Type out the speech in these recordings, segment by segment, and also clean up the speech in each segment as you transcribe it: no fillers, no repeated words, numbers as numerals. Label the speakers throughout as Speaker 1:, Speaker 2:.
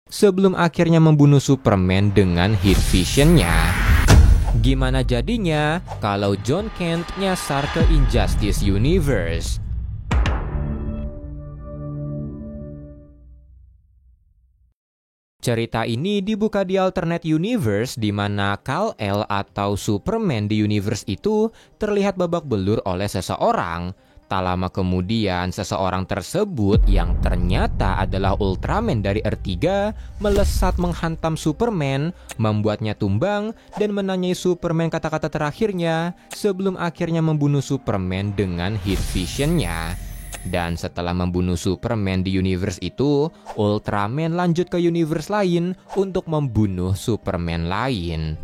Speaker 1: sebelum akhirnya membunuh Superman dengan heat vision-nya. Gimana jadinya kalau Jon Kent nyasar ke Injustice Universe? Cerita ini dibuka di alternate universe di mana Kal-El atau Superman di universe itu terlihat babak belur oleh seseorang. Tak lama kemudian, seseorang tersebut yang ternyata adalah Ultraman dari Earth 3 melesat menghantam Superman, membuatnya tumbang dan menanyai Superman kata-kata terakhirnya sebelum akhirnya membunuh Superman dengan heat vision-nya. Dan setelah membunuh Superman di universe itu, Ultraman lanjut ke universe lain untuk membunuh Superman lain.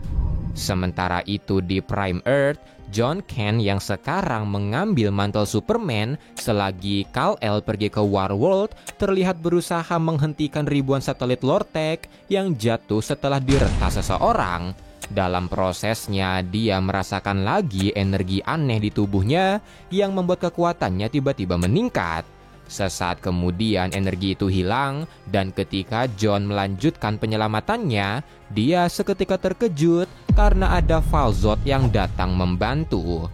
Speaker 1: Sementara itu di Prime Earth, Jon Kent yang sekarang mengambil mantel Superman selagi Kal-El pergi ke Warworld terlihat berusaha menghentikan ribuan satelit Lortek yang jatuh setelah diretas seseorang. Dalam prosesnya, dia merasakan lagi energi aneh di tubuhnya yang membuat kekuatannya tiba-tiba meningkat. Sesaat kemudian energi itu hilang dan ketika Jon melanjutkan penyelamatannya, dia seketika terkejut karena ada Val-Zod yang datang membantu.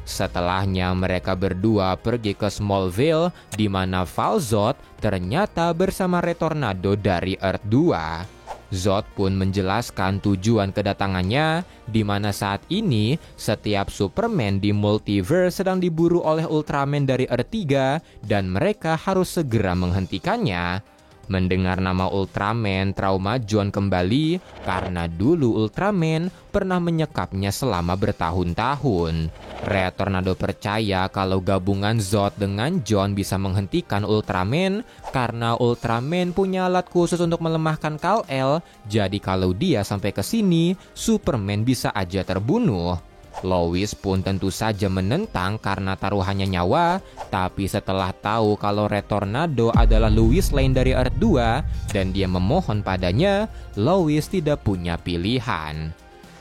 Speaker 1: Setelahnya mereka berdua pergi ke Smallville di mana Val-Zod ternyata bersama Retornado dari Earth 2. Zod pun menjelaskan tujuan kedatangannya, di mana saat ini setiap Superman di multiverse sedang diburu oleh Ultraman dari Earth 3 dan mereka harus segera menghentikannya. Mendengar nama Ultraman, trauma Jon kembali karena dulu Ultraman pernah menyekapnya selama bertahun-tahun. Retornado percaya kalau gabungan Zod dengan Jon bisa menghentikan Ultraman karena Ultraman punya alat khusus untuk melemahkan Kal-El. Jadi kalau dia sampai ke sini, Superman bisa aja terbunuh. Lois pun tentu saja menentang karena taruhannya nyawa, tapi setelah tahu kalau Retornado adalah Lois Lane dari Earth 2 dan dia memohon padanya, Lois tidak punya pilihan.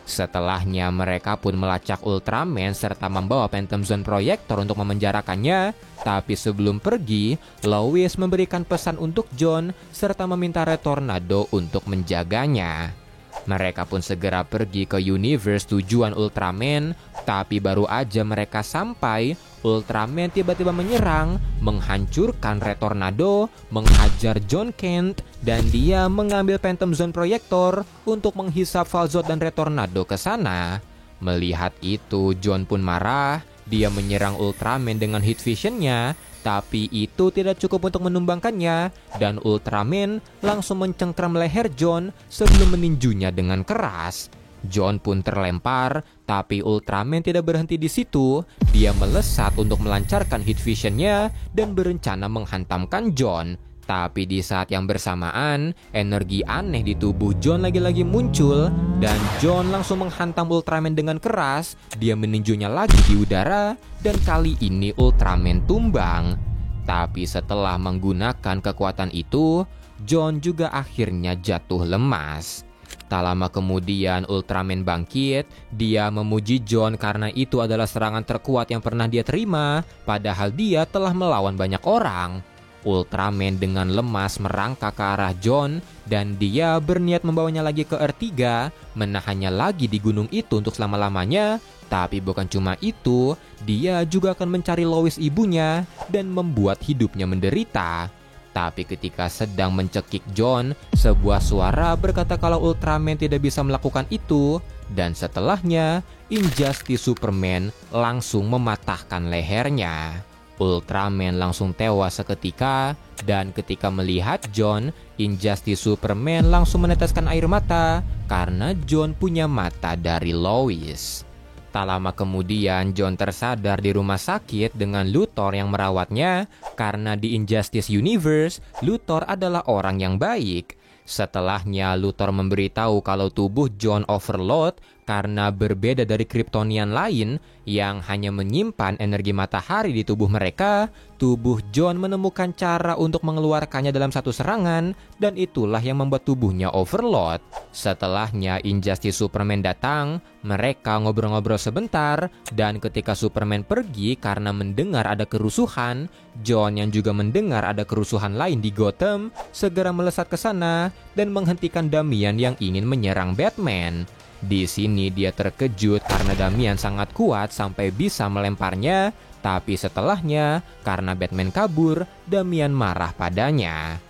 Speaker 1: Setelahnya mereka pun melacak Ultraman serta membawa Phantom Zone Projector untuk memenjarakannya, tapi sebelum pergi, Lois memberikan pesan untuk Jon serta meminta Retornado untuk menjaganya. Mereka pun segera pergi ke universe tujuan Ultraman, tapi baru aja mereka sampai, Ultraman tiba-tiba menyerang, menghancurkan Retornado, menghajar Jon Kent, dan dia mengambil Phantom Zone Projector untuk menghisap Val-Zod dan Retornado ke sana. Melihat itu, Jon pun marah. Dia menyerang Ultraman dengan heat vision-nya, tapi itu tidak cukup untuk menumbangkannya, dan Ultraman langsung mencengkram leher Jon sebelum meninjunya dengan keras. Jon pun terlempar, tapi Ultraman tidak berhenti di situ. Dia melesat untuk melancarkan heat vision-nya dan berencana menghantamkan Jon. Tapi di saat yang bersamaan, energi aneh di tubuh Jon lagi-lagi muncul dan Jon langsung menghantam Ultraman dengan keras. Dia meninjunya lagi di udara dan kali ini Ultraman tumbang. Tapi setelah menggunakan kekuatan itu, Jon juga akhirnya jatuh lemas. Tak lama kemudian Ultraman bangkit. Dia memuji Jon karena itu adalah serangan terkuat yang pernah dia terima, padahal dia telah melawan banyak orang. Ultraman dengan lemas merangkak ke arah Jon dan dia berniat membawanya lagi ke Earth 3, menahannya lagi di gunung itu untuk selama-lamanya. Tapi bukan cuma itu, dia juga akan mencari Lois ibunya dan membuat hidupnya menderita. Tapi ketika sedang mencekik Jon, sebuah suara berkata kalau Ultraman tidak bisa melakukan itu, dan setelahnya Injustice Superman langsung mematahkan lehernya. Ultraman langsung tewas seketika, dan ketika melihat Jon, Injustice Superman langsung meneteskan air mata karena Jon punya mata dari Lois. Tak lama kemudian Jon tersadar di rumah sakit dengan Luthor yang merawatnya karena di Injustice Universe, Luthor adalah orang yang baik. Setelahnya Luthor memberitahu kalau tubuh Jon overload karena berbeda dari Kryptonian lain yang hanya menyimpan energi matahari di tubuh mereka, tubuh Jon menemukan cara untuk mengeluarkannya dalam satu serangan, dan itulah yang membuat tubuhnya overload. Setelahnya Injustice Superman datang, mereka ngobrol-ngobrol sebentar, dan ketika Superman pergi karena mendengar ada kerusuhan, Jon yang juga mendengar ada kerusuhan lain di Gotham, segera melesat ke sana dan menghentikan Damian yang ingin menyerang Batman. Di sini dia terkejut karena Damian sangat kuat sampai bisa melemparnya, tapi setelahnya karena Batman kabur, Damian marah padanya.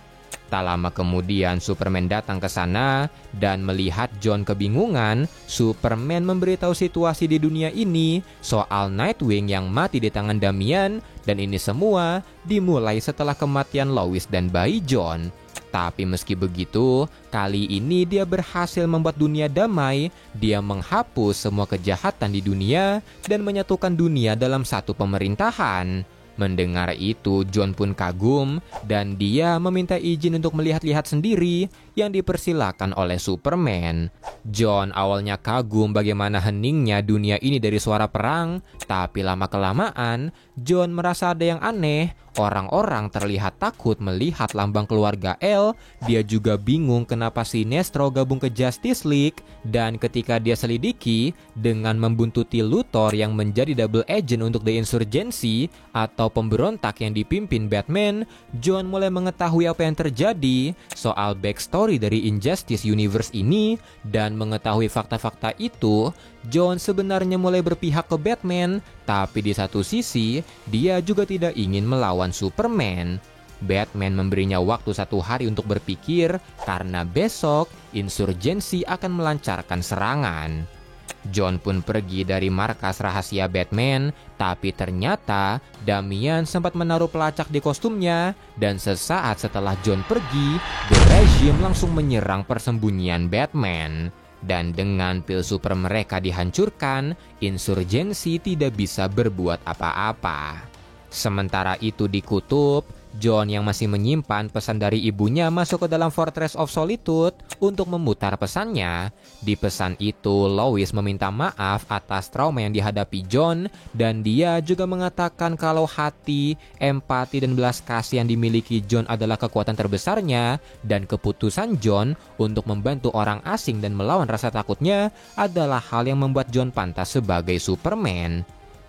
Speaker 1: Tak lama kemudian Superman datang ke sana dan melihat Jon kebingungan, Superman memberitahu situasi di dunia ini soal Nightwing yang mati di tangan Damian, dan ini semua dimulai setelah kematian Lois dan bayi Jon. Tapi meski begitu, kali ini dia berhasil membuat dunia damai. Dia menghapus semua kejahatan di dunia dan menyatukan dunia dalam satu pemerintahan. Mendengar itu, Jon pun kagum dan dia meminta izin untuk melihat-lihat sendiri yang dipersilakan oleh Superman. Jon awalnya kagum bagaimana heningnya dunia ini dari suara perang, tapi lama-kelamaan Jon merasa ada yang aneh. Orang-orang terlihat takut melihat lambang keluarga El. Dia juga bingung kenapa Sinestro gabung ke Justice League. Dan ketika dia selidiki dengan membuntuti Luthor yang menjadi double agent untuk The Insurgency atau pemberontak yang dipimpin Batman, Jon mulai mengetahui apa yang terjadi soal backstory dari Injustice Universe ini. Dan mengetahui fakta-fakta itu, Jon sebenarnya mulai berpihak ke Batman, tapi di satu sisi dia juga tidak ingin melawan Superman. Batman memberinya waktu 1 hari untuk berpikir karena besok Insurgency akan melancarkan serangan. Jon pun pergi dari markas rahasia Batman, tapi ternyata Damian sempat menaruh pelacak di kostumnya, dan sesaat setelah Jon pergi, The Regime langsung menyerang persembunyian Batman. Dan dengan pil super mereka dihancurkan, Insurgency tidak bisa berbuat apa-apa. Sementara itu di kutub, Jon yang masih menyimpan pesan dari ibunya masuk ke dalam Fortress of Solitude untuk memutar pesannya. Di pesan itu, Lois meminta maaf atas trauma yang dihadapi Jon, dan dia juga mengatakan kalau hati, empati, dan belas kasih yang dimiliki Jon adalah kekuatan terbesarnya, dan keputusan Jon untuk membantu orang asing dan melawan rasa takutnya adalah hal yang membuat Jon pantas sebagai Superman.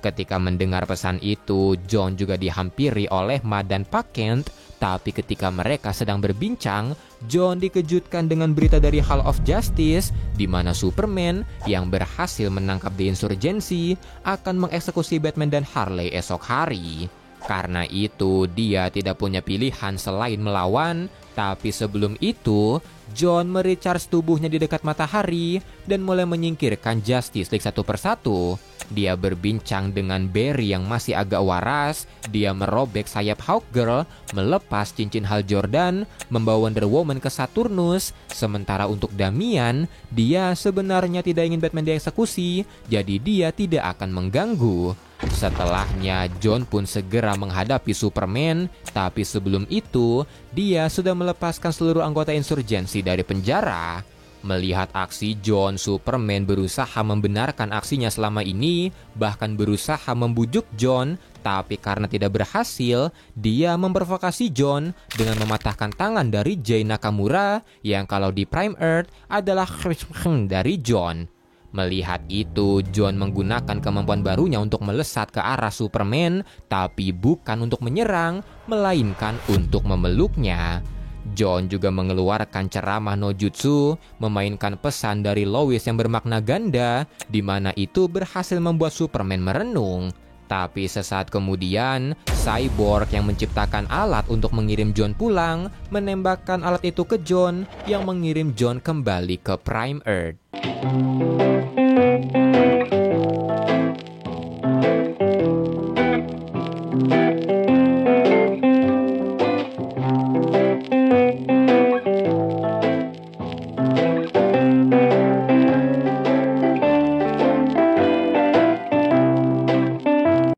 Speaker 1: Ketika mendengar pesan itu, Jon juga dihampiri oleh Ma dan Pak Kent, tapi ketika mereka sedang berbincang, Jon dikejutkan dengan berita dari Hall of Justice, di mana Superman yang berhasil menangkap The Insurgency akan mengeksekusi Batman dan Harley esok hari. Karena itu, dia tidak punya pilihan selain melawan, tapi sebelum itu, Jon merecharge tubuhnya di dekat matahari dan mulai menyingkirkan Justice League satu persatu. Dia berbincang dengan Barry yang masih agak waras. Dia merobek sayap Hawkgirl, melepas cincin Hal Jordan, membawa Wonder Woman ke Saturnus. Sementara untuk Damian, dia sebenarnya tidak ingin Batman dieksekusi, jadi dia tidak akan mengganggu. Setelahnya, Jon pun segera menghadapi Superman, tapi sebelum itu, dia sudah melepaskan seluruh anggota Insurgency dari penjara. Melihat aksi Jon, Superman berusaha membenarkan aksinya selama ini, bahkan berusaha membujuk Jon, tapi karena tidak berhasil, dia memprovokasi Jon dengan mematahkan tangan dari Jay Nakamura, yang kalau di Prime Earth adalah dari Jon. Melihat itu, Jon menggunakan kemampuan barunya untuk melesat ke arah Superman, tapi bukan untuk menyerang, melainkan untuk memeluknya. Jon juga mengeluarkan ceramah no jutsu, memainkan pesan dari Lois yang bermakna ganda, di mana itu berhasil membuat Superman merenung. Tapi sesaat kemudian, Cyborg yang menciptakan alat untuk mengirim Jon pulang, menembakkan alat itu ke Jon, yang mengirim Jon kembali ke Prime Earth.